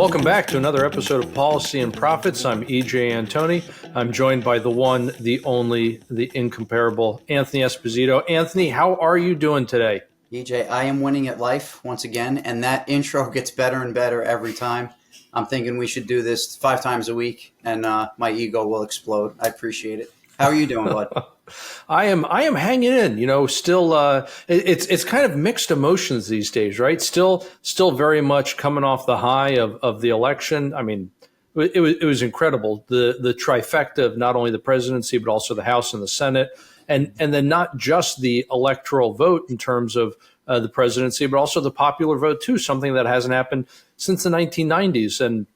Welcome back to another episode of Policy and Profits. I'm EJ Antoni. I'm joined by the one, the only, the incomparable Anthony Esposito. Anthony, how are you doing today? EJ, I am winning at life once again, and that intro gets better and better every time. I'm thinking we should do this 5 times a week, and my ego will explode. I appreciate it. How are you doing, bud? I am hanging in, still, it's kind of mixed emotions these days, right? Still very much coming off the high of the election. I mean, it was incredible. The trifecta of not only the presidency, but also the House and the Senate. And then not just the electoral vote in terms of the presidency, but also the popular vote too, something that hasn't happened since the 1990s. And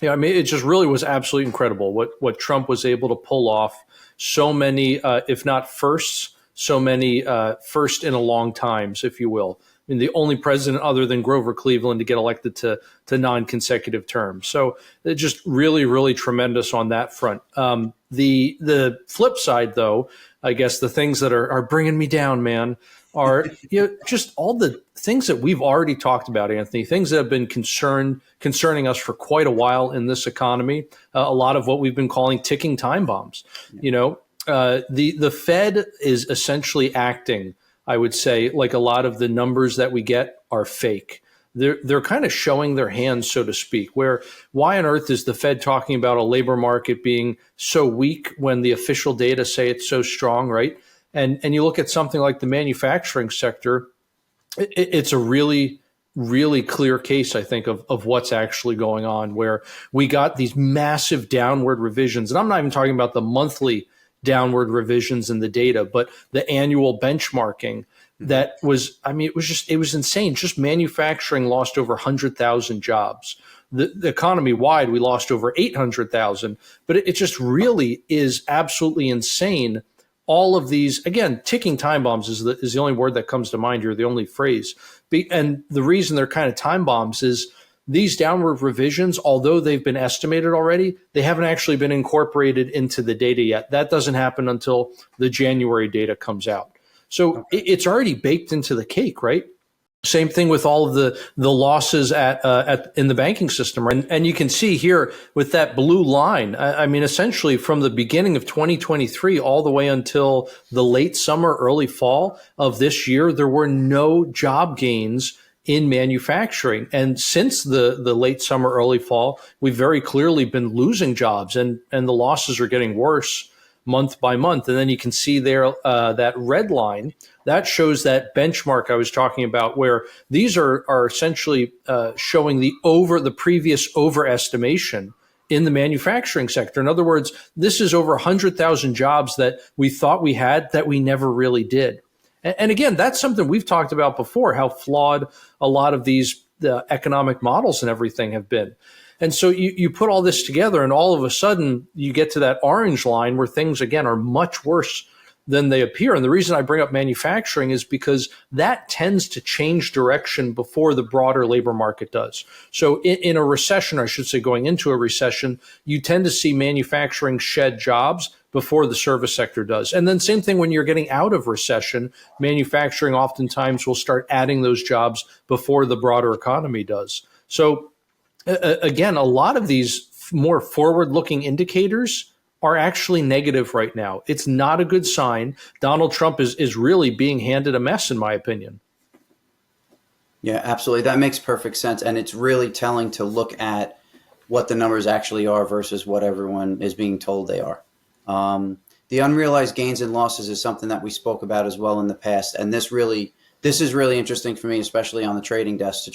it just really was absolutely incredible what Trump was able to pull off. So many, if not firsts, so many first in a long times, if you will. I mean, the only president other than Grover Cleveland to get elected to non-consecutive terms. So it's just really, really tremendous on that front. The flip side, though, I guess the things that are bringing me down, man, are just all the things that we've already talked about, Anthony, things that have been concerning us for quite a while in this economy, a lot of what we've been calling ticking time bombs. The Fed is essentially acting, I would say, like a lot of the numbers that we get are fake. They're kind of showing their hands, so to speak, why on earth is the Fed talking about a labor market being so weak when the official data say it's so strong, right? And you look at something like the manufacturing sector, it's a really, really clear case, I think, of what's actually going on, where we got these massive downward revisions. And I'm not even talking about the monthly downward revisions in the data, but the annual benchmarking that was, it was insane. Just manufacturing lost over 100,000 jobs. The economy wide, we lost over 800,000, but it just really is absolutely insane. All of these, again, ticking time bombs is the only word that comes to mind here, the only phrase. And the reason they're kind of time bombs is these downward revisions, although they've been estimated already, they haven't actually been incorporated into the data yet. That doesn't happen until the January data comes out. So it's already baked into the cake, right? Same thing with all of the losses in the banking system. And you can see here with that blue line, essentially from the beginning of 2023 all the way until the late summer, early fall of this year, there were no job gains in manufacturing. And since the late summer, early fall, we've very clearly been losing jobs, and the losses are getting worse month by month. And then you can see there that red line that shows that benchmark I was talking about, where these are essentially showing the previous overestimation in the manufacturing sector. In other words, this is over 100,000 jobs that we thought we had that we never really did. And again, that's something we've talked about before, how flawed a lot of the economic models and everything have been. And so you put all this together, and all of a sudden you get to that orange line where things, again, are much worse than they appear. And the reason I bring up manufacturing is because that tends to change direction before the broader labor market does. So in a recession, I should say going into a recession, you tend to see manufacturing shed jobs before the service sector does. And then same thing when you're getting out of recession, manufacturing oftentimes will start adding those jobs before the broader economy does. So again, a lot of these more forward-looking indicators are actually negative right now. It's not a good sign. Donald Trump is really being handed a mess, in my opinion. Yeah, absolutely. That makes perfect sense. And it's really telling to look at what the numbers actually are versus what everyone is being told they are. The unrealized gains and losses is something that we spoke about as well in the past. And this is really interesting for me, especially on the trading desk,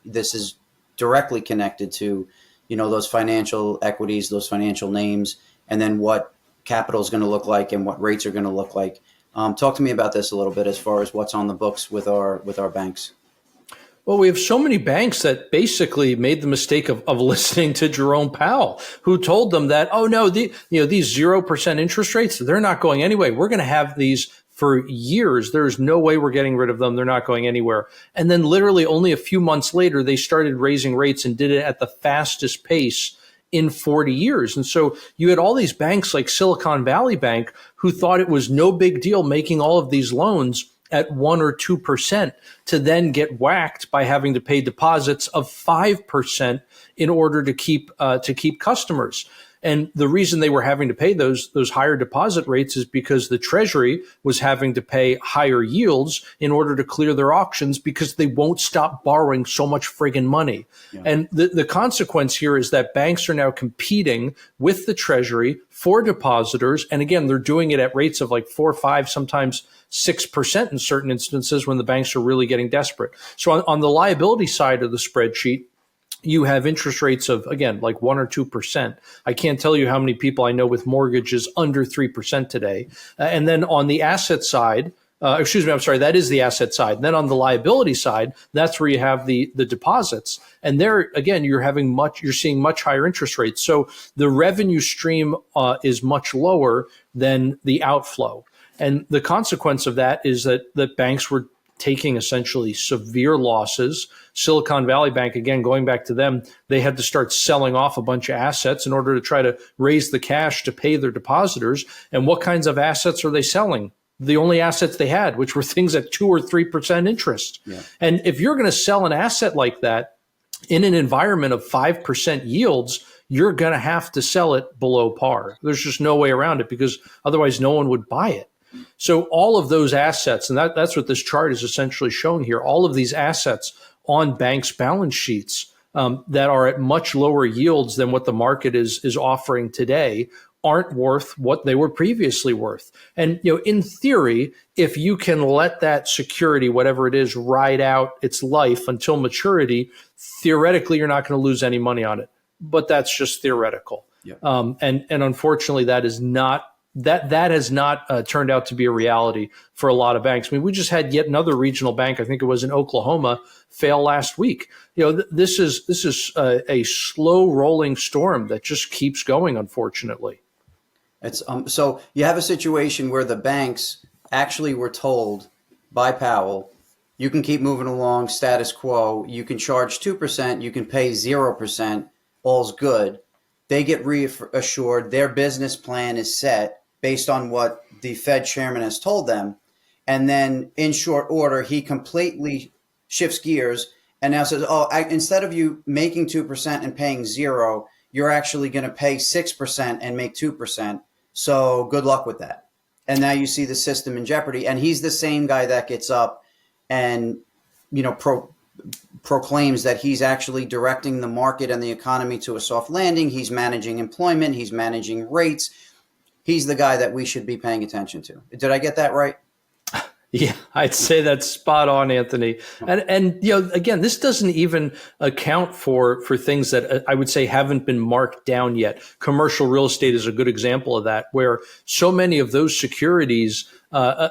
this is directly connected to, those financial equities, those financial names, and then what capital is going to look like and what rates are going to look like. Talk to me about this a little bit as far as what's on the books with our banks. Well, we have so many banks that basically made the mistake of listening to Jerome Powell, who told them that, oh no, these 0% interest rates, they're not going anyway. We're going to have these for years. There's no way we're getting rid of them. They're not going anywhere. And then literally only a few months later, they started raising rates and did it at the fastest pace in 40 years. And so you had all these banks like Silicon Valley Bank who thought it was no big deal making all of these loans at 1 or 2% to then get whacked by having to pay deposits of 5% in order to keep customers. And the reason they were having to pay those higher deposit rates is because the Treasury was having to pay higher yields in order to clear their auctions because they won't stop borrowing so much friggin' money. Yeah. And the consequence here is that banks are now competing with the Treasury for depositors. And again, they're doing it at rates of like 4 or 5, sometimes 6% in certain instances when the banks are really getting desperate. So on the liability side of the spreadsheet, you have interest rates of, again, like 1 or 2%. I can't tell you how many people I know with mortgages under 3% today. And then on the asset side, that is the asset side. And then on the liability side, that's where you have the deposits. And there, again, you're seeing much higher interest rates. So the revenue stream is much lower than the outflow. And the consequence of that is that banks were taking essentially severe losses. Silicon Valley Bank, again, going back to them, they had to start selling off a bunch of assets in order to try to raise the cash to pay their depositors. And what kinds of assets are they selling? The only assets they had, which were things at 2 or 3% interest. Yeah. And if you're going to sell an asset like that in an environment of 5% yields, you're going to have to sell it below par. There's just no way around it because otherwise no one would buy it. So all of those assets, and that's what this chart is essentially showing here, all of these assets on banks' balance sheets that are at much lower yields than what the market is offering today aren't worth what they were previously worth. And in theory, if you can let that security, whatever it is, ride out its life until maturity, theoretically, you're not going to lose any money on it. But that's just theoretical. Yeah. And unfortunately, that has not turned out to be a reality for a lot of banks. I mean, we just had yet another regional bank, I think it was in Oklahoma, fail last week. This is a slow rolling storm that just keeps going, unfortunately. It's so you have a situation where the banks actually were told by Powell, you can keep moving along status quo, you can charge 2%, you can pay 0%, all's good. They get reassured their business plan is set based on what the Fed chairman has told them. And then in short order, he completely shifts gears and now says, instead of you making 2% and paying 0, you're actually going to pay 6% and make 2%. So good luck with that. And now you see the system in jeopardy. And he's the same guy that gets up and, proclaims that he's actually directing the market and the economy to a soft landing. He's managing employment. He's managing rates. He's the guy that we should be paying attention to. Did I get that right? Yeah, I'd say that's spot on, Anthony. And again, this doesn't even account for things that I would say haven't been marked down yet. Commercial real estate is a good example of that, where so many of those securities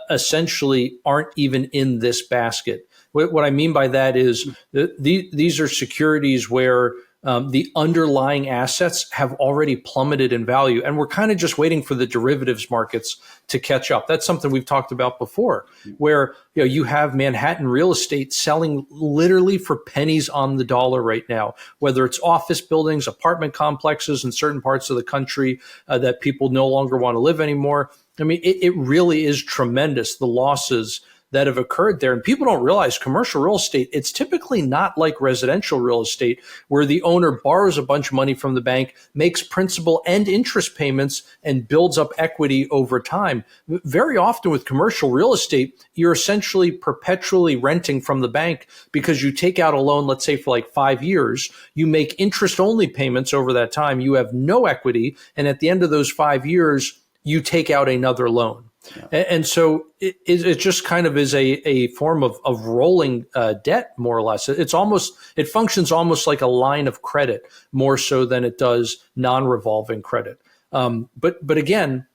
essentially aren't even in this basket. What I mean by that is these are securities where the underlying assets have already plummeted in value, and we're kind of just waiting for the derivatives markets to catch up. That's something we've talked about before, where you have Manhattan real estate selling literally for pennies on the dollar right now, whether it's office buildings, apartment complexes in certain parts of the country that people no longer want to live anymore. I mean, it really is tremendous, the losses that have occurred there. And people don't realize commercial real estate, it's typically not like residential real estate where the owner borrows a bunch of money from the bank, makes principal and interest payments, and builds up equity over time. Very often with commercial real estate, you're essentially perpetually renting from the bank because you take out a loan, let's say for like 5 years, you make interest only payments over that time, you have no equity, and at the end of those 5 years, you take out another loan. Yeah. And so it just kind of is a form of rolling debt, more or less. It functions almost like a line of credit more so than it does non-revolving credit. But again,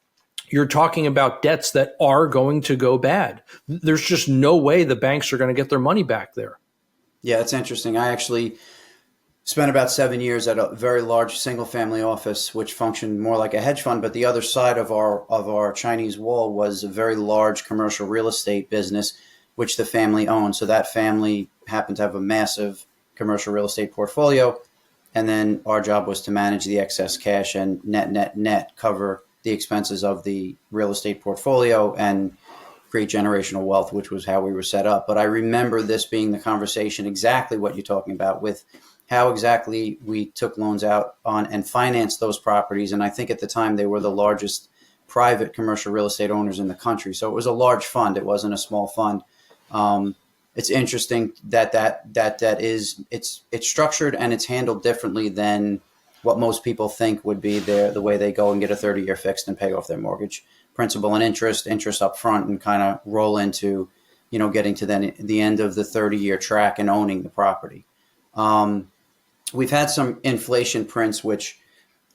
you're talking about debts that are going to go bad. There's just no way the banks are going to get their money back there. Yeah, it's interesting. I actually spent about 7 years at a very large single-family office, which functioned more like a hedge fund. But the other side of our Chinese wall was a very large commercial real estate business, which the family owned. So that family happened to have a massive commercial real estate portfolio. And then our job was to manage the excess cash and net cover the expenses of the real estate portfolio. And create generational wealth, which was how we were set up. But I remember this being the conversation, exactly what you're talking about, with how exactly we took loans out on and financed those properties. And I think at the time they were the largest private commercial real estate owners in the country. So it was a large fund. It wasn't a small fund. It's interesting that is it's structured and it's handled differently than what most people think would be the way they go and get a 30-year fixed and pay off their mortgage principal and interest up front, and kind of roll into, getting to then the end of the 30-year track and owning the property. We've had some inflation prints which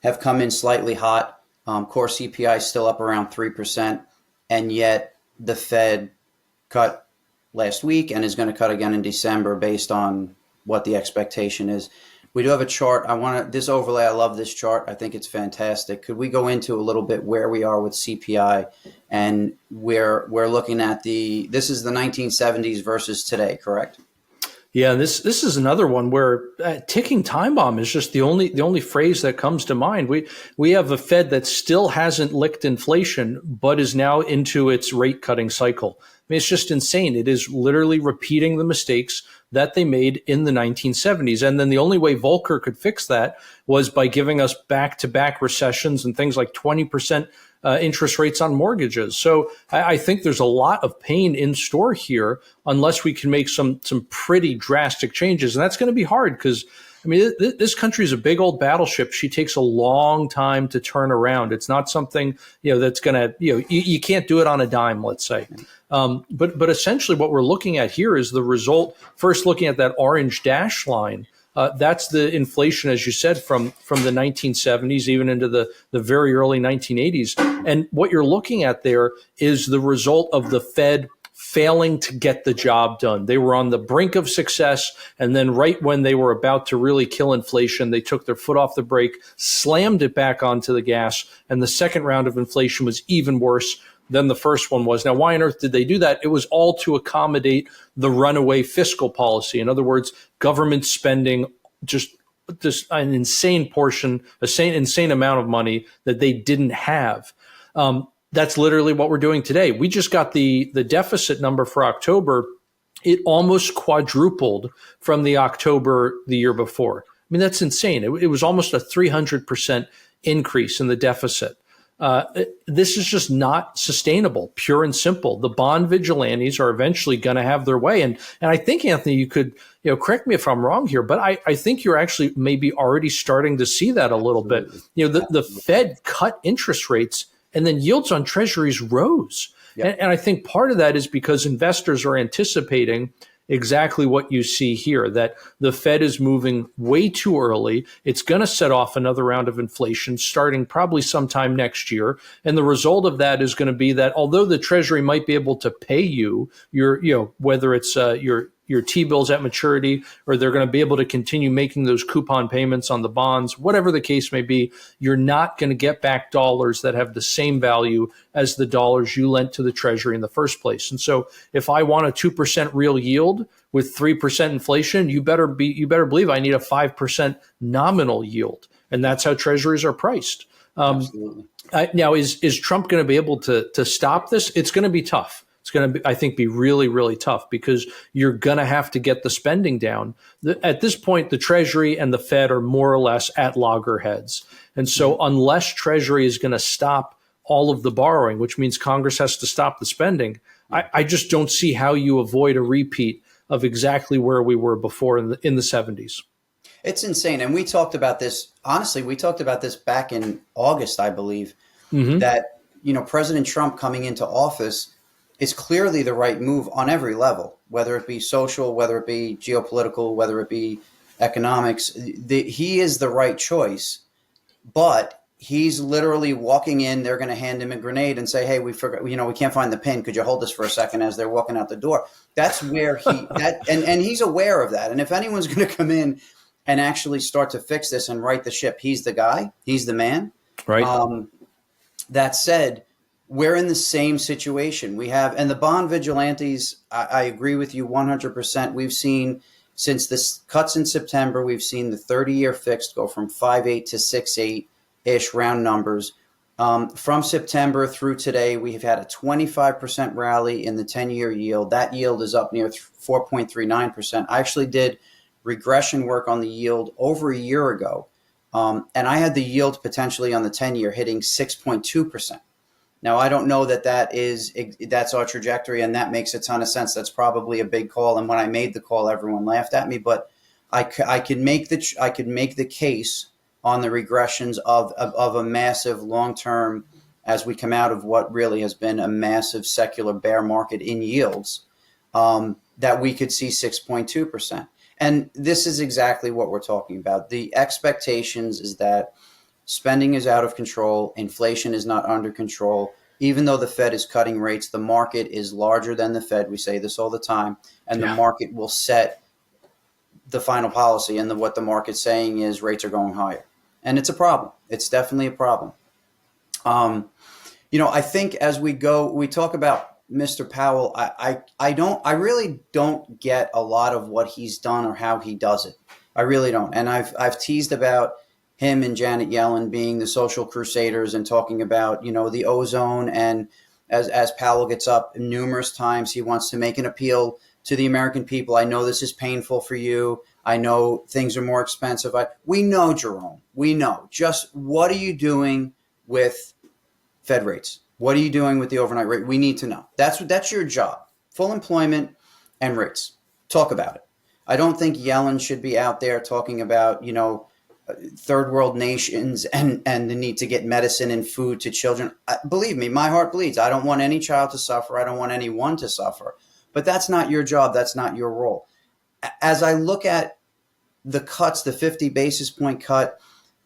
have come in slightly hot. Core CPI is still up around 3%, and yet the Fed cut last week and is going to cut again in December based on what the expectation is. We do have a chart. This overlay. I love this chart. I think it's fantastic. Could we go into a little bit where we are with CPI, and we're looking at this is the 1970s versus today, correct? Yeah, this is another one where ticking time bomb is just the only phrase that comes to mind. We have a Fed that still hasn't licked inflation, but is now into its rate cutting cycle. I mean, it's just insane. It is literally repeating the mistakes that they made in the 1970s. And then the only way Volcker could fix that was by giving us back-to-back recessions and things like 20% interest rates on mortgages. So I think there's a lot of pain in store here unless we can make some pretty drastic changes. And that's going to be hard because, I mean, this country is a big old battleship. She takes a long time to turn around. It's not something, that's going to, you can't do it on a dime, let's say. But essentially what we're looking at here is the result. First, looking at that orange dash line, that's the inflation, as you said, from the 1970s, even into the very early 1980s. And what you're looking at there is the result of the Fed failing to get the job done. They were on the brink of success, and then right when they were about to really kill inflation, they took their foot off the brake, slammed it back onto the gas, and the second round of inflation was even worse than the first one was. Now, why on earth did they do that? It was all to accommodate the runaway fiscal policy. In other words, government spending just an insane portion, insane amount of money that they didn't have. That's literally what we're doing today. We just got the deficit number for October. It almost quadrupled from the October the year before. I mean, that's insane. It was almost a 300% increase in the deficit. This is just not sustainable, pure and simple. The bond vigilantes are eventually going to have their way. And I think, Anthony, you could, correct me if I'm wrong here, but I think you're actually maybe already starting to see that a little bit. The Fed cut interest rates and then yields on treasuries rose. Yep. And I think part of that is because investors are anticipating exactly what you see here, that the Fed is moving way too early. It's going to set off another round of inflation starting probably sometime next year. And the result of that is going to be that although the Treasury might be able to pay you whether it's your T-bills at maturity, or they're going to be able to continue making those coupon payments on the bonds, whatever the case may be, you're not going to get back dollars that have the same value as the dollars you lent to the Treasury in the first place. And so if I want a 2% real yield with 3% inflation, you better believe I need a 5% nominal yield. And that's how Treasuries are priced. Absolutely. Now, is Trump going to be able to stop this? It's going to be tough. It's going to be, I think, be really, really tough because you're going to have to get the spending down. At this point, the Treasury and the Fed are more or less at loggerheads. And so unless Treasury is going to stop all of the borrowing, which means Congress has to stop the spending, I just don't see how you avoid a repeat of exactly where we were before in the 70s. It's insane. And we talked about this, honestly, back in August, I believe, that, President Trump coming into office is clearly the right move on every level, whether it be social, whether it be geopolitical, whether it be economics. He is the right choice, but he's literally walking in. They're going to hand him a grenade and say, "Hey, we forgot. We can't find the pin. Could you hold this for a second?" As they're walking out the door. That's where and he's aware of that. And if anyone's going to come in and actually start to fix this and right the ship, he's the guy. He's the man. Right. That said, we're in the same situation. We have, and the bond vigilantes, I agree with you 100%. We've seen, since the cuts in September, we've seen the 30-year fixed go from 5.8 to 6.8-ish round numbers. From September through today, we have had a 25% rally in the 10-year yield. That yield is up near 4.39%. I actually did regression work on the yield over a year ago, and I had the yield potentially on the 10-year hitting 6.2%. Now, I don't know that's our trajectory, and that makes a ton of sense. That's probably a big call. And when I made the call, everyone laughed at me, but I could make the case on the regressions of a massive long-term, as we come out of what really has been a massive secular bear market in yields, that we could see 6.2%. And this is exactly what we're talking about. The expectations is that spending is out of control. Inflation is not under control. Even though the Fed is cutting rates, the market is larger than the Fed. We say this all the time. And the market will set the final policy. And what the market's saying is rates are going higher. And it's a problem. It's definitely a problem. I think as we talk about Mr. Powell. I really don't get a lot of what he's done or how he does it. I really don't. And I've teased about him and Janet Yellen being the social crusaders and talking about, the ozone. And as Powell gets up numerous times, he wants to make an appeal to the American people. I know this is painful for you. I know things are more expensive. We know, Jerome. We know. Just what are you doing with Fed rates? What are you doing with the overnight rate? We need to know. That's your job. Full employment and rates. Talk about it. I don't think Yellen should be out there talking about, third world nations and the need to get medicine and food to children. Believe me, my heart bleeds. I don't want any child to suffer. I don't want anyone to suffer. But that's not your job. That's not your role. As I look at the cuts, the 50 basis point cut,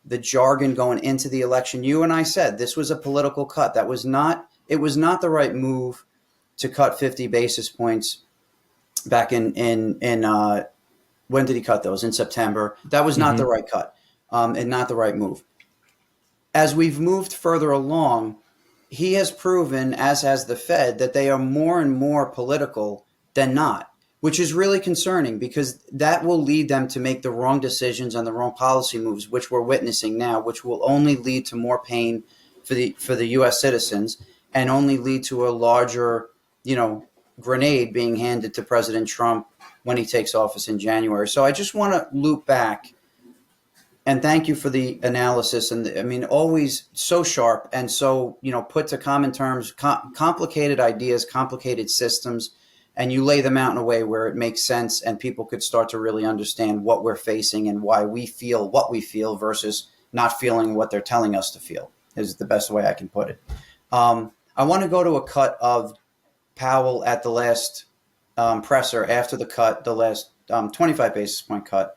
the jargon going into the election, you and I said this was a political cut. It was not the right move to cut 50 basis points back in when did he cut those? In September. That was not the right cut. And not the right move. As we've moved further along, he has proven, as has the Fed, that they are more and more political than not, which is really concerning because that will lead them to make the wrong decisions and the wrong policy moves, which we're witnessing now, which will only lead to more pain for the U.S. citizens and only lead to a larger, grenade being handed to President Trump when he takes office in January. So I just want to loop back. And thank you for the analysis. And always so sharp and so, put to common terms, complicated ideas, complicated systems, and you lay them out in a way where it makes sense and people could start to really understand what we're facing and why we feel what we feel versus not feeling what they're telling us to feel is the best way I can put it. I want to go to a cut of Powell at the last presser after the cut, the last 25 basis point cut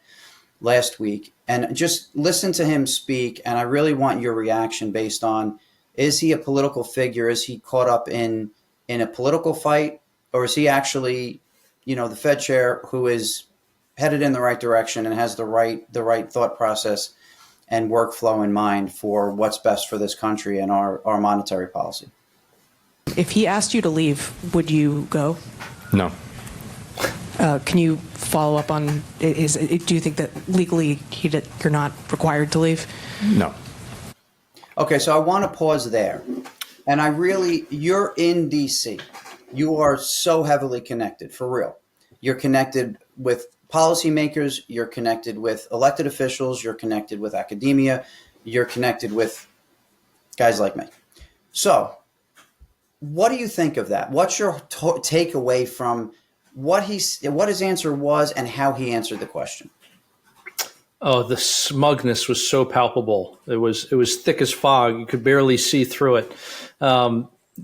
last week. And just listen to him speak. And I really want your reaction based on, is he a political figure? Is he caught up in a political fight? Or is he actually, the Fed chair who is headed in the right direction and has the right thought process and workflow in mind for what's best for this country and our monetary policy? If he asked you to leave, would you go? No. Can you follow up on, do you think that legally you're not required to leave? No. Okay, so I want to pause there. And you're in D.C. You are so heavily connected, for real. You're connected with policymakers. You're connected with elected officials. You're connected with academia. You're connected with guys like me. So what do you think of that? What's your takeaway from what his answer was and how he answered the question? Oh, the smugness was so palpable. It was thick as fog. You could barely see through it.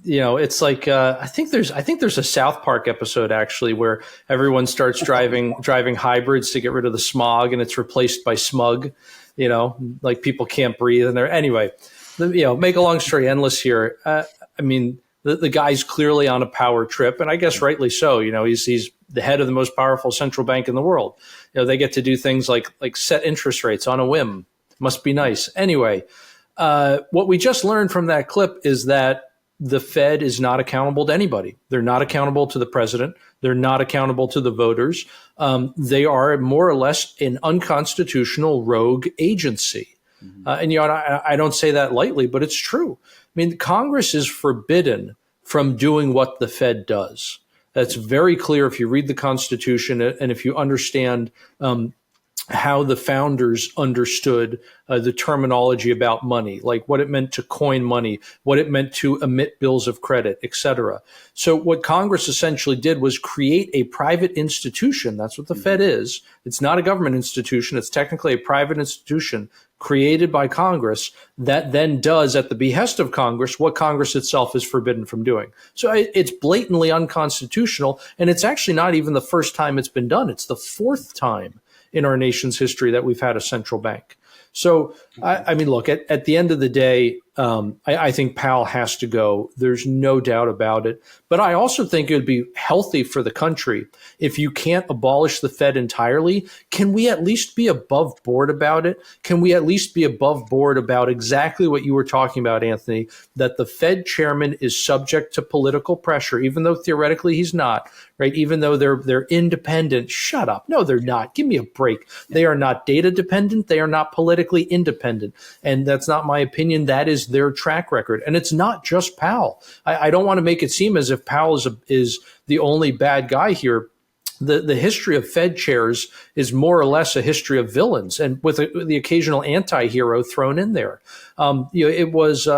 It's like I think there's a South Park episode actually where everyone starts driving hybrids to get rid of the smog, and it's replaced by smug. Like people can't breathe in there. Anyway, make a long story endless here. The guy's clearly on a power trip, and I guess rightly so. He's the head of the most powerful central bank in the world. They get to do things like set interest rates on a whim. Must be nice. Anyway, what we just learned from that clip is that the Fed is not accountable to anybody. They're not accountable to the president. They're not accountable to the voters. They are more or less an unconstitutional rogue agency. And I don't say that lightly, but it's true. I mean, Congress is forbidden from doing what the Fed does. That's very clear if you read the Constitution and if you understand how the founders understood the terminology about money, like what it meant to coin money, what it meant to emit bills of credit, et cetera. So what Congress essentially did was create a private institution. That's what the Fed is. It's not a government institution. It's technically a private institution created by Congress that then does, at the behest of Congress, what Congress itself is forbidden from doing. So it's blatantly unconstitutional, and it's actually not even the first time it's been done. It's the fourth time in our nation's history that we've had a central bank. So, I mean, look, at the end of the day, I think Powell has to go. There's no doubt about it. But I also think it would be healthy for the country if you can't abolish the Fed entirely. Can we at least be above board about it? Can we at least be above board about exactly what you were talking about, Anthony, that the Fed chairman is subject to political pressure, even though theoretically he's not, right? Even though they're independent. Shut up. No, they're not. Give me a break. They are not data dependent. They are not politically independent. And that's not my opinion. That is their track record. And it's not just Powell. I don't want to make it seem as if Powell is the only bad guy here. The history of Fed chairs is more or less a history of villains, and with the occasional anti-hero thrown in there. It was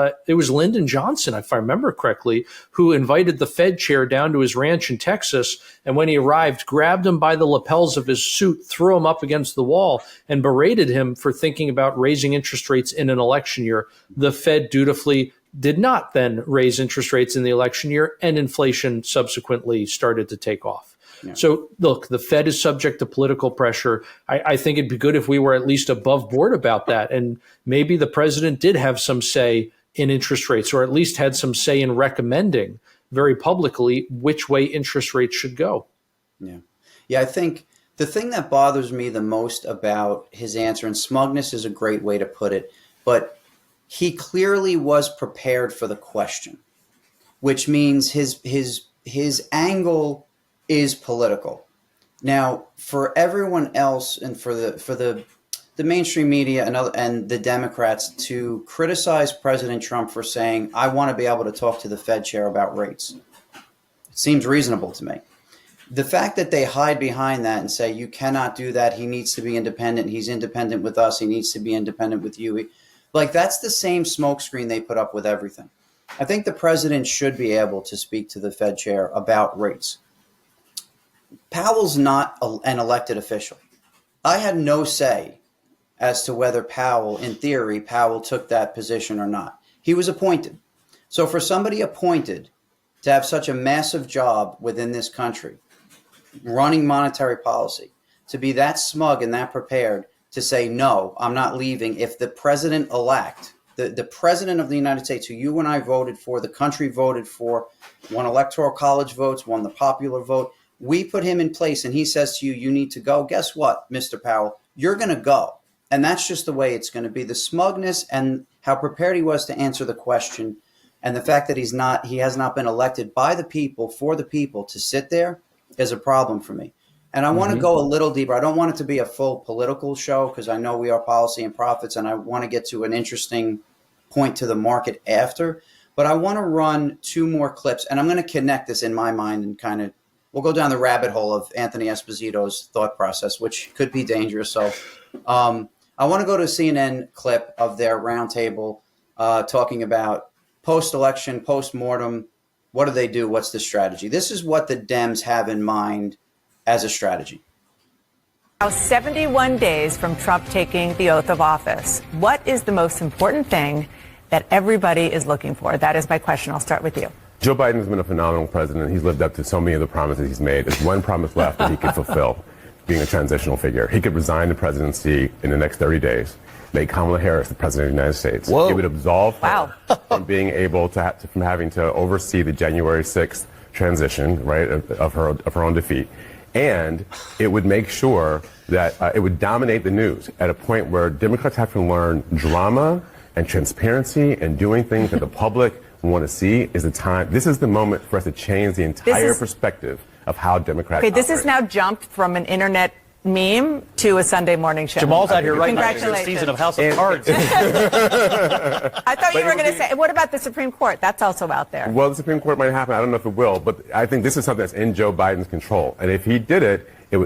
Lyndon Johnson, if I remember correctly, who invited the Fed chair down to his ranch in Texas, and when he arrived, grabbed him by the lapels of his suit, threw him up against the wall, and berated him for thinking about raising interest rates in an election year. The Fed dutifully did not then raise interest rates in the election year, and inflation subsequently started to take off. Yeah. So, look, the Fed is subject to political pressure. I think it'd be good if we were at least above board about that. And maybe the president did have some say in interest rates, or at least had some say in recommending very publicly which way interest rates should go. Yeah, I think the thing that bothers me the most about his answer, and smugness is a great way to put it, but he clearly was prepared for the question, which means his angle is political. Now, for everyone else, and for the mainstream media and the Democrats to criticize President Trump for saying, I want to be able to talk to the Fed chair about rates, it seems reasonable to me. The fact that they hide behind that and say, you cannot do that, he needs to be independent, he's independent with us, he needs to be independent with you, like that's the same smokescreen they put up with everything. I think the president should be able to speak to the Fed chair about rates. Powell's not an elected official. I had no say as to whether Powell, in theory, Powell took that position or not. He was appointed. So for somebody appointed to have such a massive job within this country, running monetary policy, to be that smug and that prepared to say, no, I'm not leaving, if the president-elect, the president of the United States, who you and I voted for, the country voted for, won electoral college votes, won the popular vote, we put him in place and he says to you, you need to go. Guess what, Mr. Powell? You're going to go. And that's just the way it's going to be. The smugness and how prepared he was to answer the question, and the fact that he has not been elected by the people, for the people, to sit there is a problem for me. And I want to go a little deeper. I don't want it to be a full political show, because I know we are Policy and Profits, and I want to get to an interesting point to the market after. But I want to run two more clips, and I'm going to connect this in my mind and kind of, we'll go down the rabbit hole of Anthony Esposito's thought process, which could be dangerous. So I want to go to a CNN clip of their roundtable talking about post-election, post-mortem. What do they do? What's the strategy? This is what the Dems have in mind as a strategy. Now 71 days from Trump taking the oath of office. What is the most important thing that everybody is looking for? That is my question. I'll start with you. Joe Biden has been a phenomenal president. He's lived up to so many of the promises he's made. There's one promise left that he could fulfill, being a transitional figure. He could resign the presidency in the next 30 days, make Kamala Harris the president of the United States. Whoa. It would absolve her from being able to, from having to oversee the January 6th transition, right, of her own defeat. And it would make sure that it would dominate the news at a point where Democrats have to learn drama and transparency and doing things that the public want to see is the time. This is the moment for us to change the entire perspective of how Democrats this operate. has now jumped from an internet meme to a Sunday morning show. Jamal's out here right now. Congratulations. Season of House of Cards. I thought you were going to say, what about the Supreme Court? That's also out there. Well, the Supreme Court might happen. I don't know if it will, but I think this is something that's in Joe Biden's control. And if he did it, it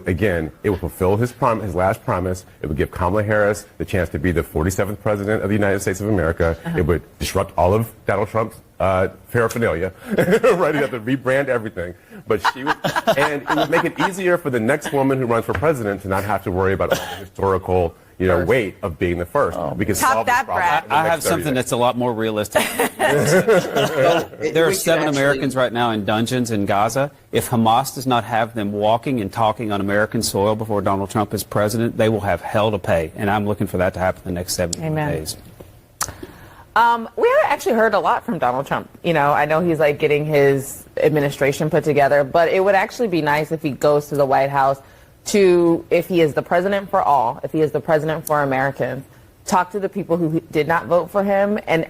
would fulfill his last promise. It would give Kamala Harris the chance to be the 47th president of the United States of America. It would disrupt all of Donald Trump's paraphernalia. Right? He'd have to rebrand everything. But and it would make it easier for the next woman who runs for president to not have to worry about all the historical, weight of being the first. We can Top solve that, this problem Brad. in the I next have 30 something days. that's a lot more realistic. There There are 7 Americans right now in dungeons in Gaza. If Hamas does not have them walking and talking on American soil before Donald Trump is president, they will have hell to pay. And I'm looking for that to happen in the next 70 Amen. days. We haven't actually heard a lot from Donald Trump. I know he's like getting his administration put together, but it would actually be nice if he goes to the White House if he is the president for all, if he is the president for Americans, talk to the people who did not vote for him and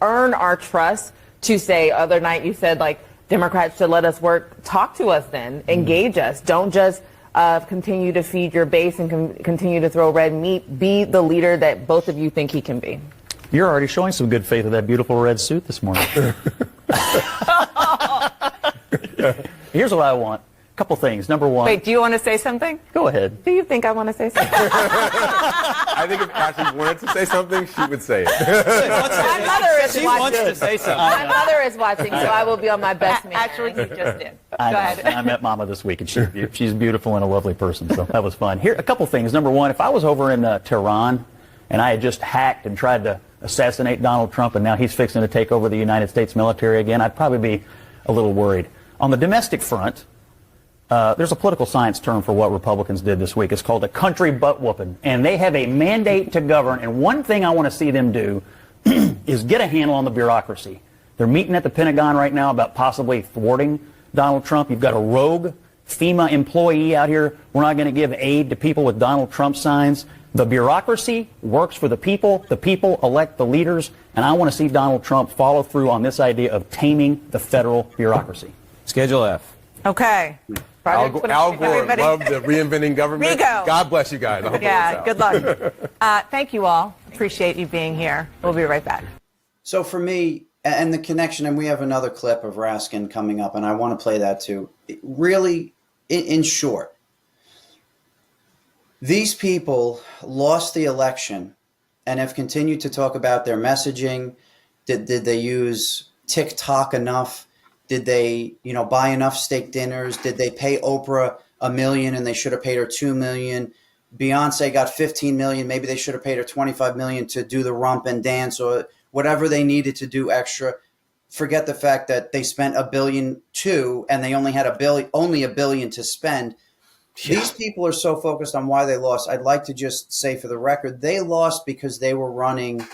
earn our trust to say, other night you said like Democrats should let us work. Talk to us then, engage us. Don't just continue to feed your base and continue to throw red meat. Be the leader that both of you think he can be. You're already showing some good faith in that beautiful red suit this morning. Here's what I want. A couple things. Number one. Wait, do you want to say something? Go ahead. Do you think I want to say something? I think if Ashley wanted to say something, she would say it. My mother is She watching. wants to say something. My mother is watching, so I will be on my best man. Actually, he just did. Go I know. ahead. I met Mama this week, and she's beautiful and a lovely person, so that was fun. Here, a couple things. Number one, if I was over in Tehran and I had just hacked and tried to assassinate Donald Trump and now he's fixing to take over the United States military again, I'd probably be a little worried. On the domestic front, there's a political science term for what Republicans did this week. It's called a country butt whooping. And they have a mandate to govern. And one thing I want to see them do is get a handle on the bureaucracy. They're meeting at the Pentagon right now about possibly thwarting Donald Trump. You've got a rogue FEMA employee out here. We're not going to give aid to people with Donald Trump signs. The bureaucracy works for the people. The people elect the leaders. And I want to see Donald Trump follow through on this idea of taming the federal bureaucracy. Schedule F. Okay. Al Gore Everybody- loved the reinventing government. Rigo. God bless you guys. I hope it Yeah, works good luck. Thank you all. Appreciate you being here. We'll be right back. So for me, and the connection, and we have another clip of Raskin coming up, and I want to play that too. Really, in short, these people lost the election and have continued to talk about their messaging. Did they use TikTok enough? Did they, buy enough steak dinners? Did they pay Oprah $1 million and they should have paid her $2 million? Beyonce got $15 million. Maybe they should have paid her $25 million to do the rump and dance or whatever they needed to do extra. Forget the fact that they spent $1.2 billion and they only had $1 billion to spend. Yeah. These people are so focused on why they lost. I'd like to just say for the record, they lost because they were running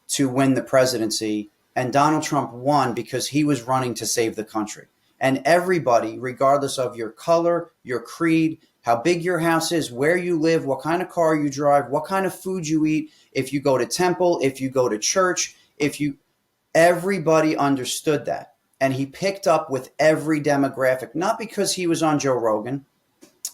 to win the presidency. And Donald Trump won because he was running to save the country. And everybody, regardless of your color, your creed, how big your house is, where you live, what kind of car you drive, what kind of food you eat, if you go to temple, if you go to church, everybody understood that. And he picked up with every demographic, not because he was on Joe Rogan,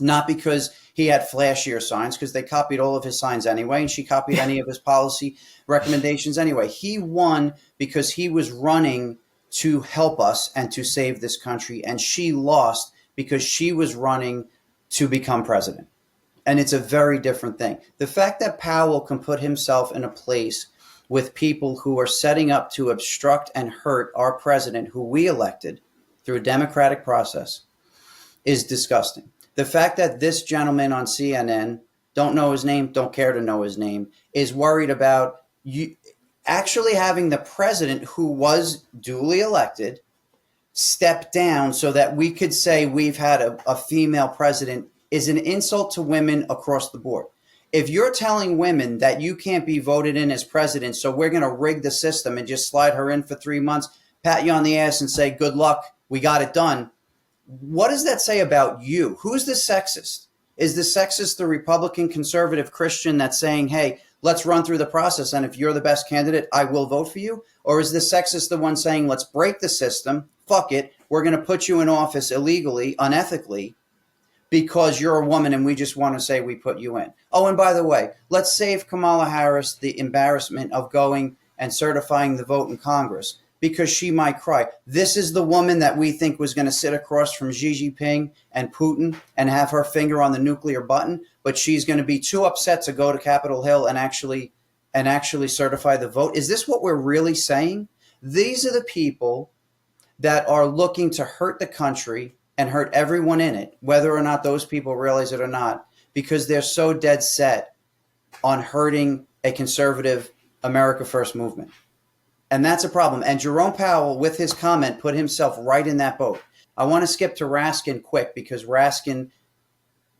not because he had flashier signs, because they copied all of his signs anyway, and she copied any of his policy recommendations anyway. He won because he was running to help us and to save this country, and she lost because she was running to become president. And it's a very different thing. The fact that Powell can put himself in a place with people who are setting up to obstruct and hurt our president, who we elected through a democratic process, is disgusting. The fact that this gentleman on CNN, don't know his name, don't care to know his name, is worried about you actually having the president who was duly elected step down so that we could say we've had a female president is an insult to women across the board. If you're telling women that you can't be voted in as president, so we're going to rig the system and just slide her in for 3 months, pat you on the ass and say, good luck, we got it done. What does that say about you? Who's the sexist? Is the sexist the Republican conservative Christian that's saying, hey, let's run through the process, and if you're the best candidate, I will vote for you? Or is the sexist the one saying, let's break the system, fuck it, we're going to put you in office illegally, unethically, because you're a woman and we just want to say we put you in. Oh, and by the way, let's save Kamala Harris the embarrassment of going and certifying the vote in Congress because she might cry. This is the woman that we think was going to sit across from Xi Jinping and Putin and have her finger on the nuclear button, but she's going to be too upset to go to Capitol Hill and actually certify the vote. Is this what we're really saying? These are the people that are looking to hurt the country and hurt everyone in it, whether or not those people realize it or not, because they're so dead set on hurting a conservative America First movement. And that's a problem. And Jerome Powell, with his comment, put himself right in that boat. I want to skip to Raskin quick because Raskin,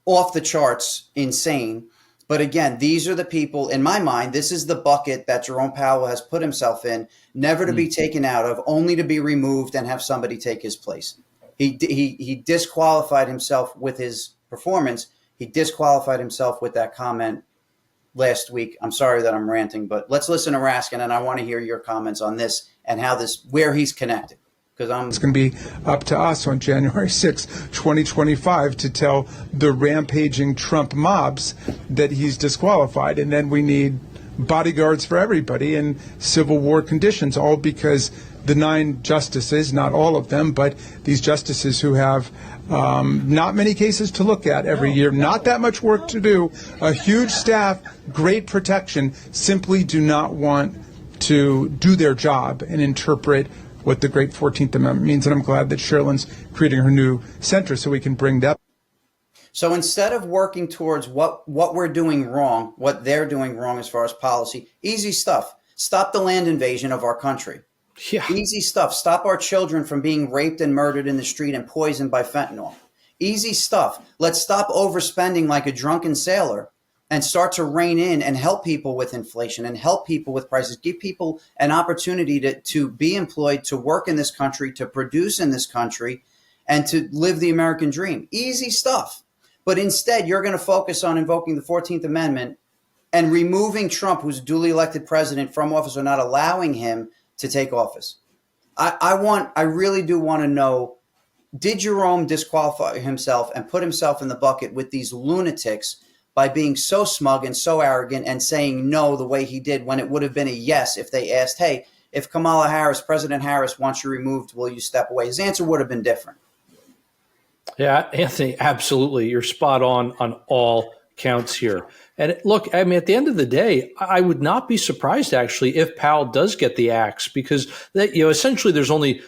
off the charts, insane. But again, these are the people, in my mind, this is the bucket that Jerome Powell has put himself in, never to be taken out of, only to be removed and have somebody take his place. He disqualified himself with his performance. He disqualified himself with that comment last week. I'm sorry that I'm ranting, but let's listen to Raskin, and I want to hear your comments on this and how this, where he's connected. It's going to be up to us on January 6, 2025 to tell the rampaging Trump mobs that he's disqualified. And then we need bodyguards for everybody in civil war conditions, all because the 9 justices, not all of them, but these justices who have not many cases to look at every year, not that much work to do, a huge staff, great protection, simply do not want to do their job and interpret what the great 14th Amendment means. And I'm glad that Sherilyn's creating her new center so we can bring that. So instead of working towards what we're doing wrong, what they're doing wrong as far as policy, easy stuff. Stop the land invasion of our country. Yeah. Easy stuff. Stop our children from being raped and murdered in the street and poisoned by fentanyl. Easy stuff. Let's stop overspending like a drunken sailor and start to rein in and help people with inflation and help people with prices. Give people an opportunity to be employed, to work in this country, to produce in this country, and to live the American dream. Easy stuff. But instead, you're going to focus on invoking the 14th Amendment and removing Trump, who's duly elected president, from office, or not allowing him to take office. I really do want to know, did Jerome disqualify himself and put himself in the bucket with these lunatics by being so smug and so arrogant and saying no the way he did, when it would have been a yes if they asked, hey, if Kamala Harris, President Harris, wants you removed, will you step away? His answer would have been different. Yeah, Anthony, absolutely. You're spot on all counts here. And look, I mean, at the end of the day, I would not be surprised actually if Powell does get the axe, because essentially there's only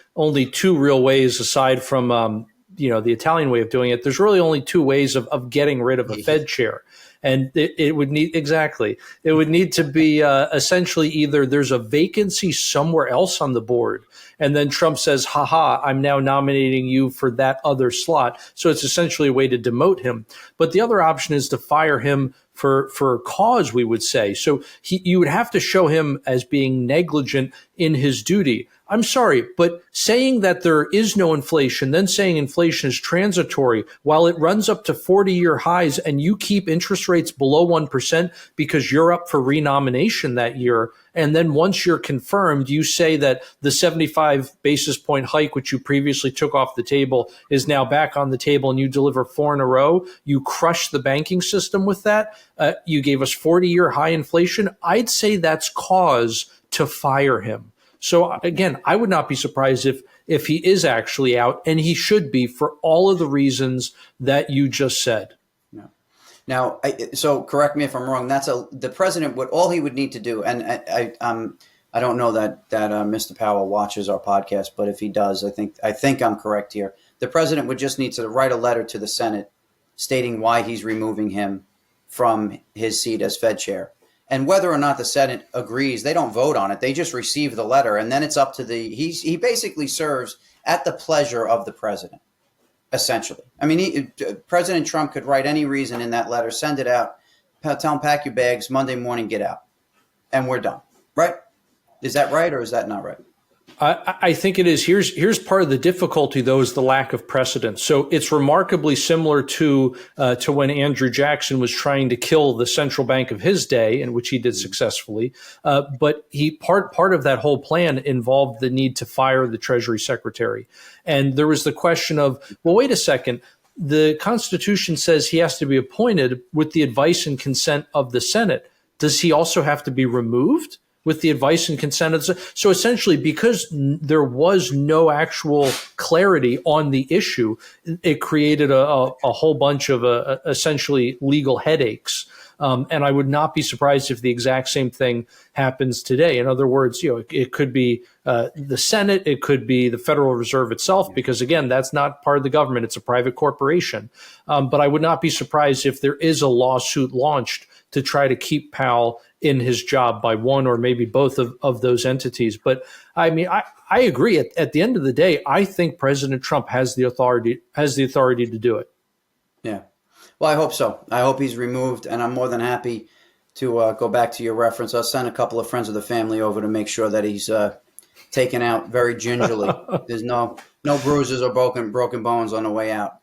2 real ways aside from the Italian way of doing it. There's really only 2 ways of getting rid of a Fed chair. And it would need to be essentially either there's a vacancy somewhere else on the board, and then Trump says, haha, I'm now nominating you for that other slot. So it's essentially a way to demote him. But the other option is to fire him for a cause, we would say. So you would have to show him as being negligent in his duty. I'm sorry, but saying that there is no inflation, then saying inflation is transitory while it runs up to 40-year highs and you keep interest rates below 1% because you're up for renomination that year. And then once you're confirmed, you say that the 75 basis point hike, which you previously took off the table, is now back on the table, and you deliver 4 in a row. You crush the banking system with that. You gave us 40-year high inflation. I'd say that's cause to fire him. So again, I would not be surprised if he is actually out, and he should be for all of the reasons that you just said. No. Now, so correct me if I'm wrong. The president would, all he would need to do, and I don't know that Mr. Powell watches our podcast, but if he does, I think I'm correct here. The president would just need to write a letter to the Senate stating why he's removing him from his seat as Fed chair. And whether or not the Senate agrees, they don't vote on it. They just receive the letter. And then it's up to he basically serves at the pleasure of the president, essentially. I mean, President Trump could write any reason in that letter, send it out, tell him, pack your bags, Monday morning, get out. And we're done. Right? Is that right, or is that not right? I think it is. Here's part of the difficulty, though, is the lack of precedent. So it's remarkably similar to when Andrew Jackson was trying to kill the central bank of his day, and which he did successfully. But part of that whole plan involved the need to fire the Treasury Secretary. And there was the question of, well, wait a second. the Constitution says he has to be appointed with the advice and consent of the Senate. Does he also have to be removed with the advice and consent of the Senate? So essentially, because there was no actual clarity on the issue, it created a whole bunch of essentially legal headaches. And I would not be surprised if the exact same thing happens today. In other words, it could be the Senate, it could be the Federal Reserve itself, because again, that's not part of the government; it's a private corporation. But I would not be surprised if there is a lawsuit launched to try to keep Powell in his job by one or maybe both of those entities. But I mean, I agree. At the end of the day, I think President Trump has the authority to do it. Yeah. Well, I hope so. I hope he's removed, and I'm more than happy to go back to your reference. I'll send a couple of friends of the family over to make sure that he's taken out very gingerly. There's no bruises or broken bones on the way out.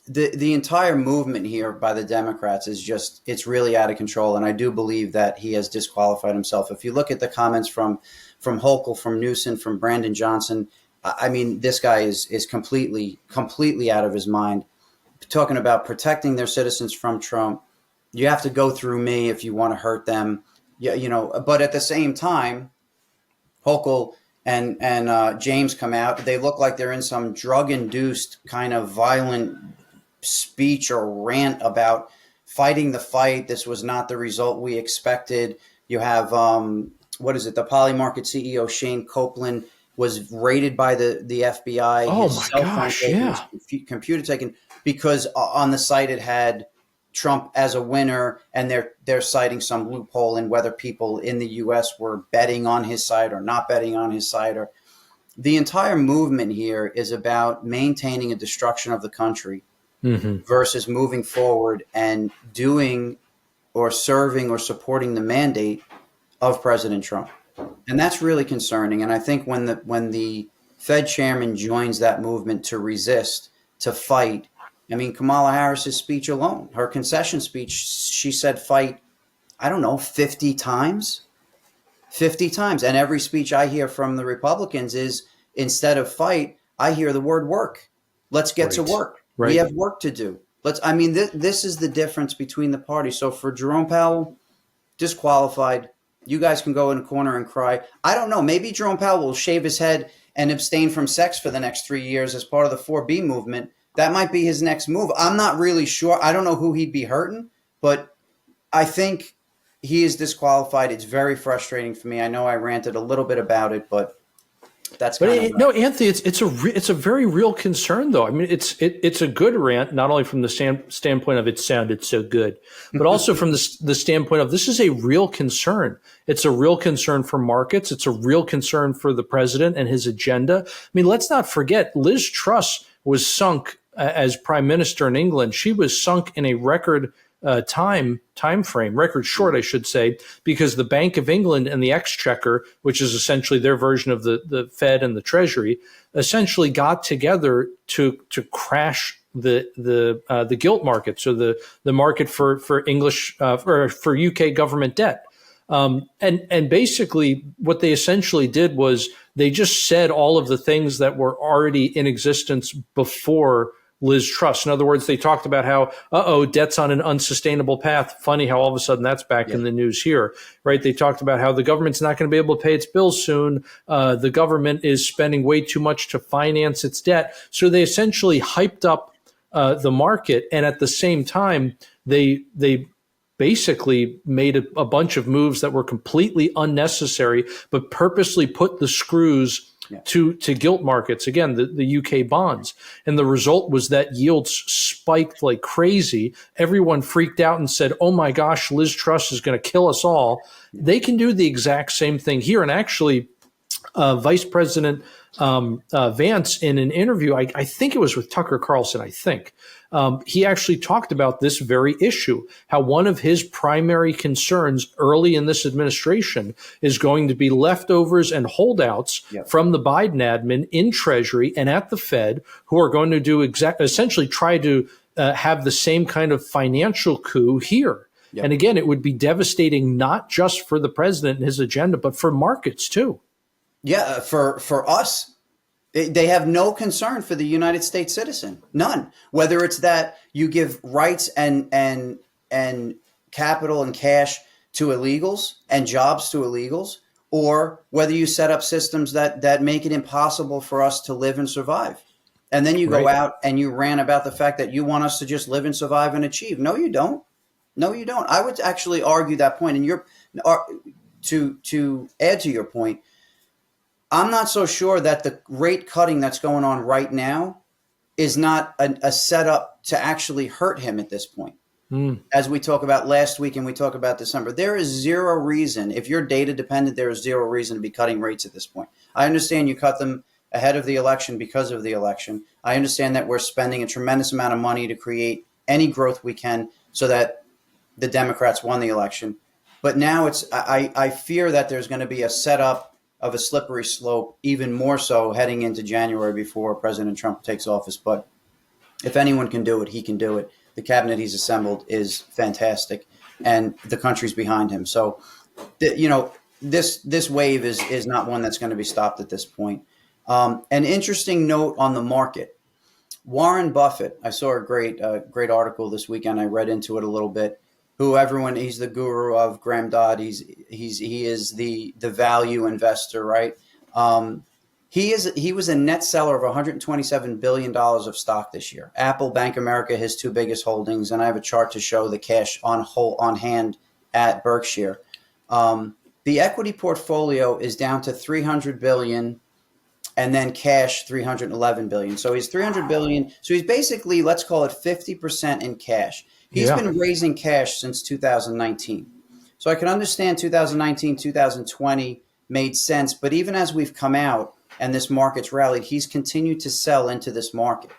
The entire movement here by the Democrats is it's really out of control, and I do believe that he has disqualified himself. If you look at the comments from Hochul, from Newsom, from Brandon Johnson, I mean, this guy is completely out of his mind. Talking about protecting their citizens from Trump, you have to go through me if you want to hurt them. Yeah, but at the same time, Hochul and James come out. They look like they're in some drug-induced kind of violent speech or rant about fighting the fight. This was not the result we expected. You have the Polymarket CEO Shane Copeland was raided by the FBI. Oh my gosh! Yeah, computer taken because on the site it had Trump as a winner, and they're citing some loophole in whether people in the U.S. were betting on his side or not betting on his side. Or the entire movement here is about maintaining a destruction of the country versus moving forward and doing or serving or supporting the mandate of President Trump. And that's really concerning. And I think when the Fed chairman joins that movement to resist, to fight, I mean, Kamala Harris's speech alone, her concession speech, she said fight, 50 times. 50 times. And every speech I hear from the Republicans is instead of fight, I hear the word work. Let's get to work. Right. We have work to do. This is the difference between the parties. So for Jerome Powell, disqualified. You guys can go in a corner and cry. I don't know. Maybe Jerome Powell will shave his head and abstain from sex for the next 3 years as part of the 4B movement. That might be his next move. I'm not really sure. I don't know who he'd be hurting, but I think he is disqualified. It's very frustrating for me. I know I ranted a little bit about it, but that's no, Anthony. It's a very real concern, though. I mean, it's a good rant, not only from the standpoint of it sounded so good, but also from the standpoint of this is a real concern. It's a real concern for markets. It's a real concern for the president and his agenda. I mean, let's not forget Liz Truss was sunk as prime minister in England. She was sunk in a record time frame, record short, I should say, because the Bank of England and the Exchequer, which is essentially their version of the Fed and the Treasury, essentially got together to crash the gilt market, so the market for English for UK government debt. And basically what they essentially did was they just said all of the things that were already in existence before Liz Truss. In other words, they talked about how, debt's on an unsustainable path. Funny how all of a sudden that's back in the news here, right? They talked about how the government's not going to be able to pay its bills soon. The government is spending way too much to finance its debt. So they essentially hyped up the market. And at the same time, they basically made a bunch of moves that were completely unnecessary, but purposely put the screws to gilt markets, again, the UK bonds. And the result was that yields spiked like crazy. Everyone freaked out and said, oh my gosh, Liz Truss is going to kill us all. They can do the exact same thing here. And actually, Vice President Vance, in an interview, I think it was with Tucker Carlson, he actually talked about this very issue, how one of his primary concerns early in this administration is going to be leftovers and holdouts from the Biden admin in Treasury and at the Fed, who are going to do essentially try to have the same kind of financial coup here. And again, it would be devastating not just for the president and his agenda, but for markets too. Yeah, for us, They have no concern for the United States citizen, none. Whether it's that you give rights and capital and cash to illegals and jobs to illegals, or whether you set up systems that make it impossible for us to live and survive. And then you go out and you rant about the fact that you want us to just live and survive and achieve. No, you don't. No, you don't. I would actually argue that point. And to add to your point, I'm not so sure that the rate cutting that's going on right now is not a setup to actually hurt him at this point. As we talk about last week and we talk about December, there is zero reason. If you're data dependent, there is zero reason to be cutting rates at this point. I understand you cut them ahead of the election because of the election. I understand that we're spending a tremendous amount of money to create any growth we can so that the Democrats won the election. But now I fear that there's going to be a setup of a slippery slope, even more so heading into January before President Trump takes office. But if anyone can do it, he can do it. The cabinet he's assembled is fantastic, and the country's behind him. So, this wave is not one that's going to be stopped at this point. An interesting note on the market: Warren Buffett. I saw a great article this weekend. I read into it a little bit. He's the guru of Graham Dodd. He is the value investor, right? He was a net seller of $127 billion of stock this year. Apple, Bank of America, his two biggest holdings, and I have a chart to show the cash on hand at Berkshire. The equity portfolio is down to $300 billion, and then cash $311 billion. So he's $300 billion. So he's basically, let's call it 50% in cash. He's been raising cash since 2019. So I can understand 2019, 2020 made sense, but even as we've come out and this market's rallied, he's continued to sell into this market.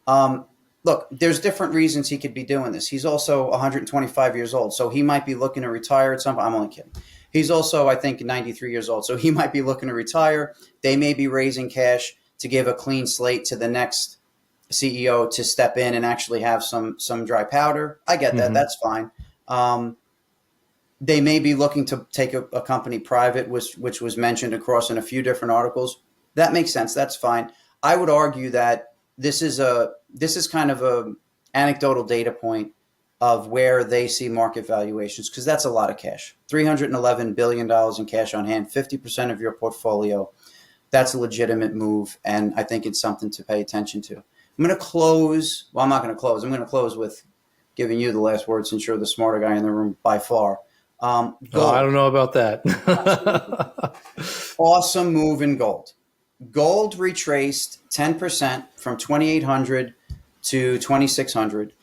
Look, there's different reasons he could be doing this. He's also 125 years old, so he might be looking to retire at some point. I'm only kidding. He's also, I think, 93 years old, so he might be looking to retire. They may be raising cash to give a clean slate to the next CEO to step in and actually have some dry powder. I get that. Mm-hmm. That's fine. They may be looking to take a company private, which was mentioned across in a few different articles. That makes sense. That's fine. I would argue that this is kind of a anecdotal data point of where they see market valuations, because that's a lot of cash. $311 billion in cash on hand, 50% of your portfolio. That's a legitimate move, and I think it's something to pay attention to. I'm going to close. Well, I'm not going to close. I'm going to close with giving you the last word, since you're the smarter guy in the room by far. I don't know about that. Awesome move in gold. Gold retraced 10% from 2,800 to 2,600.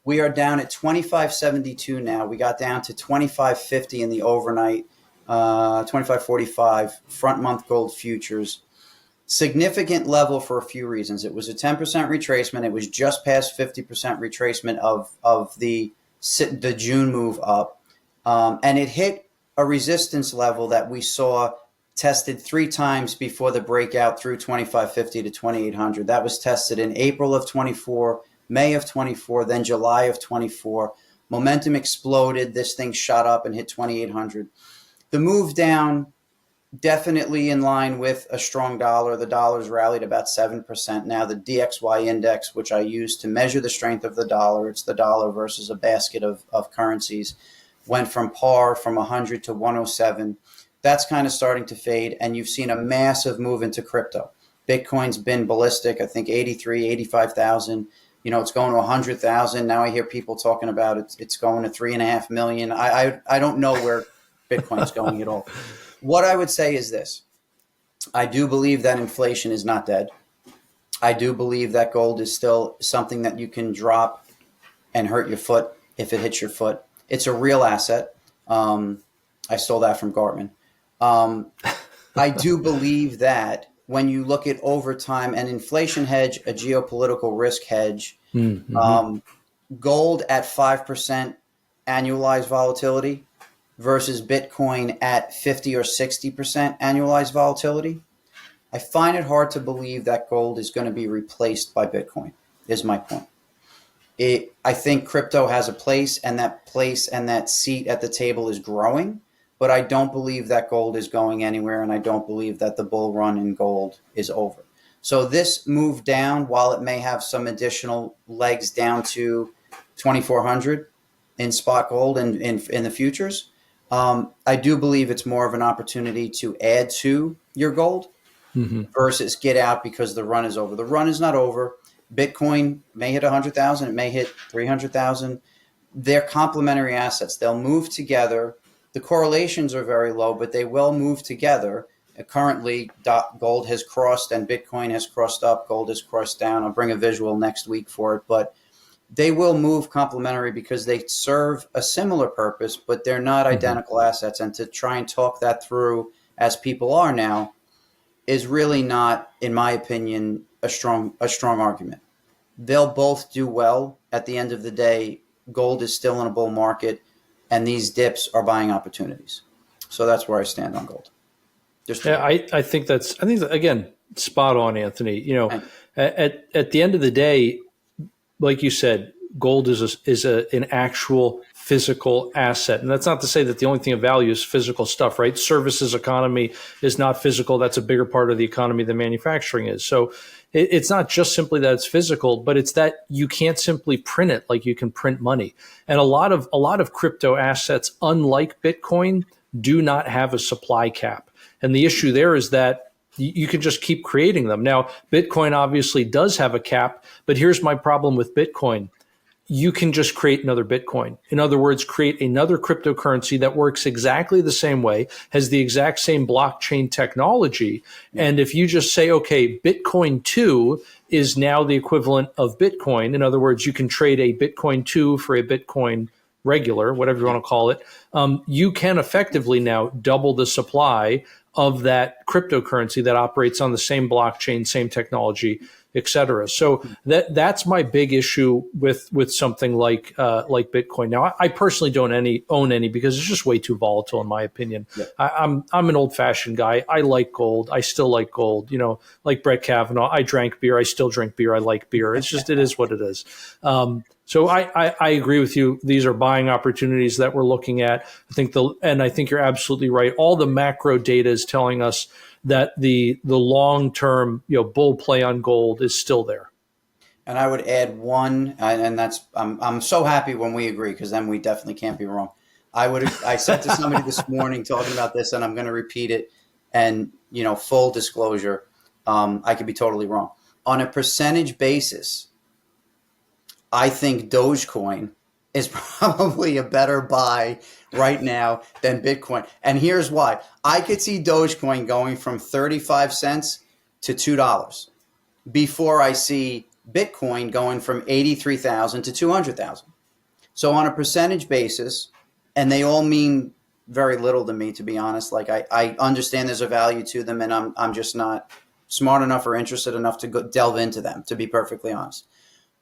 We are down at 25.72 now. We got down to 25.50 in the overnight, 25.45 front month gold futures. Significant level for a few reasons. It was a 10% retracement. It was just past 50% retracement of the June move up. And it hit a resistance level that we saw tested 3 times before the breakout through 2550 to 2800. That was tested in April of 24, May of 24, then July of 24. Momentum exploded. This thing shot up and hit 2800. The move down, definitely in line with a strong dollar. The dollar's rallied about 7%. Now the DXY index, which I use to measure the strength of the dollar, it's the dollar versus a basket of currencies, went from par from 100 to 107. That's kind of starting to fade, and you've seen a massive move into crypto. Bitcoin's been ballistic, I think 83, 85,000. You know, it's going to 100,000. Now I hear people talking about it's going to 3.5 million. I don't know where Bitcoin's going at all. What I would say is this. I do believe that inflation is not dead. I do believe that gold is still something that you can drop and hurt your foot if it hits your foot. It's a real asset. I stole that from Gartman. I do believe that when you look at over time, an inflation hedge, a geopolitical risk hedge, gold at 5% annualized volatility versus Bitcoin at 50 or 60% annualized volatility, I find it hard to believe that gold is going to be replaced by Bitcoin, is my point. I think crypto has a place and that seat at the table is growing. but I don't believe that gold is going anywhere, and I don't believe that the bull run in gold is over. So this move down, while it may have some additional legs down to 2,400 in spot gold and in the futures, I do believe it's more of an opportunity to add to your gold versus get out because the run is over. The run is not over. Bitcoin may hit 100,000. It may hit 300,000. They're complementary assets. They'll move together. The correlations are very low, but they will move together. Currently, gold has crossed and Bitcoin has crossed up. Gold has crossed down. I'll bring a visual next week for it, but they will move complementary because they serve a similar purpose, but they're not identical assets. And to try and talk that through, as people are now, is really not, in my opinion, a strong argument. They'll both do well. At the end of the day, gold is still in a bull market, and these dips are buying opportunities. So that's where I stand on gold. I think again, spot on, Anthony. At the end of the day, like you said, gold is an actual physical asset. And that's not to say that the only thing of value is physical stuff, right? Services economy is not physical. That's a bigger part of the economy than manufacturing is. So it's not just simply that it's physical, but it's that you can't simply print it like you can print money. And a lot of crypto assets, unlike Bitcoin, do not have a supply cap. And the issue there is that you can just keep creating them. Now, Bitcoin obviously does have a cap, but here's my problem with Bitcoin. You can just create another Bitcoin. In other words, create another cryptocurrency that works exactly the same way, has the exact same blockchain technology. And if you just say, okay, Bitcoin 2 is now the equivalent of Bitcoin. In other words, you can trade a Bitcoin 2 for a Bitcoin regular, whatever you want to call it. You can effectively now double the supply of that cryptocurrency that operates on the same blockchain, same technology, et cetera. So that's my big issue with something like Bitcoin. Now, I personally don't own any because it's just way too volatile, in my opinion. Yeah. I'm an old fashioned guy. I like gold. I still like gold. Like Brett Kavanaugh. I drank beer. I still drink beer. I like beer. It's just it is what it is. So I agree with you. These are buying opportunities that we're looking at. I think you're absolutely right. All the macro data is telling us that the long-term bull play on gold is still there. And I would add one, and that's I'm so happy when we agree, because then we definitely can't be wrong. I said to somebody this morning talking about this, and I'm going to repeat it. And full disclosure, I could be totally wrong. On a percentage basis, I think Dogecoin is probably a better buy right now than Bitcoin. And here's why. I could see Dogecoin going from 35 cents to $2 before I see Bitcoin going from 83,000 to 200,000. So on a percentage basis, and they all mean very little to me, to be honest. Like I understand there's a value to them, and I'm just not smart enough or interested enough to delve into them, to be perfectly honest.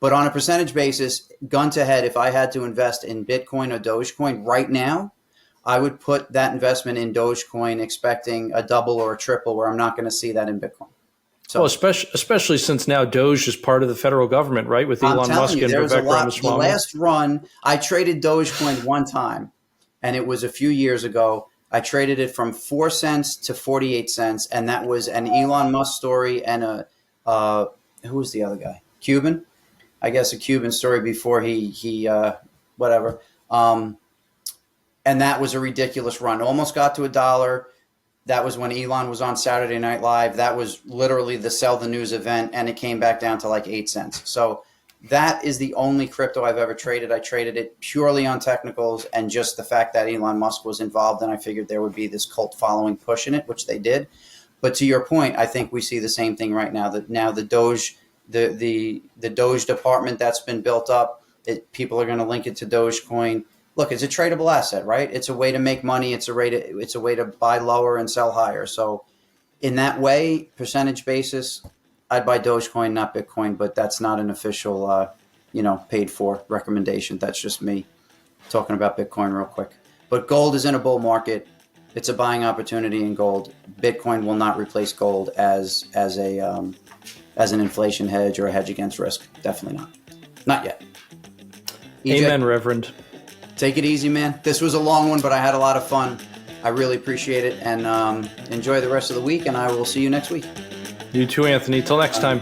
But on a percentage basis, gun to head, if I had to invest in Bitcoin or Dogecoin right now, I would put that investment in Dogecoin expecting a double or a triple, where I'm not going to see that in Bitcoin. So, well, especially since now Doge is part of the federal government, right? With Elon Musk and Vivek Ramaswamy. The last run, I traded Dogecoin one time, and it was a few years ago. I traded it from 4 cents to 48 cents, and that was an Elon Musk story and who was the other guy? Cuban? I guess a Cuban story before he whatever. And that was a ridiculous run. Almost got to $1. That was when Elon was on Saturday Night Live. That was literally the sell the news event, and it came back down to like 8 cents. So that is the only crypto I've ever traded. I traded it purely on technicals and just the fact that Elon Musk was involved, and I figured there would be this cult following push in it, which they did. But to your point, I think we see the same thing right now. That now the Doge. The Doge department that's been built up, people are going to link it to Dogecoin. Look, it's a tradable asset, right? It's a way to make money. It's a way to buy lower and sell higher. So in that way, percentage basis, I'd buy Dogecoin, not Bitcoin, but that's not an official, paid for recommendation. That's just me talking about Bitcoin real quick. But gold is in a bull market. It's a buying opportunity in gold. Bitcoin will not replace gold as an inflation hedge or a hedge against risk. Definitely not. Not yet. EJ, Amen, Reverend. Take it easy, man. This was a long one, but I had a lot of fun. I really appreciate it, and enjoy the rest of the week, and I will see you next week. You too, Anthony. Till next time.